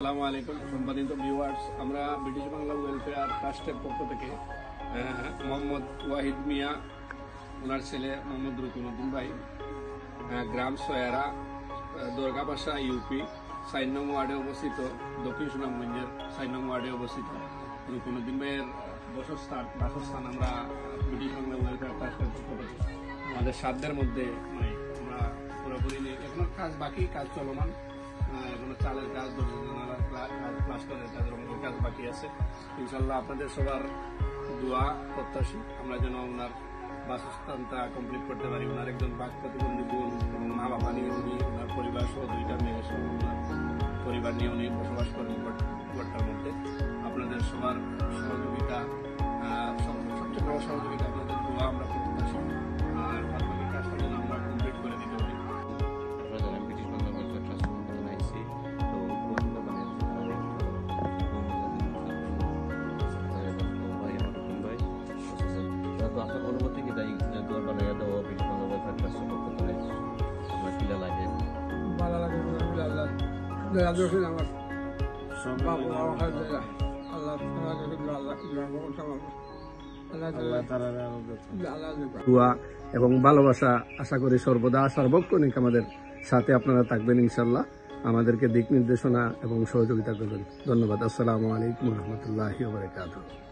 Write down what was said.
আসসালামু আলাইকুম সম্মানিত ভিউয়ার্স, আমরা ব্রিটিশ বাংলা ওয়েলফেয়ার ট্রাস্টের পক্ষ থেকে মোহাম্মদ ওয়াহিদ মিয়া, ওনার ছেলে মোহাম্মদ রুকুনুদ্দিন ভাই, গ্রাম সয়ারা, দরগাবাসা ইউপি 4 নং ওয়ার্ডে অবস্থিত, দক্ষিণ সুনামগঞ্জের 4 নং ওয়ার্ডে অবস্থিত রুকুনুদ্দিন ভাইয়ের বাসস্থান আমরা ব্রিটিশ বাংলা ওয়েলফেয়ার ট্রাস্টের পক্ষ থেকে আমাদের সাধ্যের মধ্যে আমরা পুরোপুরি এখনো কাজ চলমান, এখনো চালের কাজ, প্লাস্টারের কাজ, রঙের কাজ বাকি আছে। ইনশাল্লাহ আপনাদের সবার দোয়া প্রত্যাশী আমরা যেন ওনার বাসস্থানটা কমপ্লিট করতে পারি। ওনার একজন বাক প্রতিবন্ধী বোন এবং মা বাবা নিয়ে উনি ওনার পরিবার সহ 2টা মেয়ে সহ ওনার পরিবার নিয়ে উনি বসবাস করেন ঘরটার মধ্যে। আপনাদের সবার সহযোগিতা, সবচেয়ে বড় সহযোগিতা আপনাদের দোয়া আমরা প্রত্যাশী, আর বাকি কাজটা যেন আমরা কমপ্লিট করে দিতে পারি। আসার অনুমতি কি তাই দোয়ার বানাইয়া দেওয়া ব্রিটিশ বাংলা ওয়েলফেয়ার ট্রাস্টের পক্ষ থেকে আপনার কিলা লাগে? ভালো লাগে দোয়া এবং ভালোবাসা আশা করি সর্বদা সার্বক্ষণিক আমাদের সাথে আপনারা থাকবেন ইনশাল্লাহ, আমাদেরকে দিক নির্দেশনা এবং সহযোগিতা করবেন। ধন্যবাদ। আসসালামু আলাইকুম রহমতুল্লাহি ওয়া বারাকাতুহু।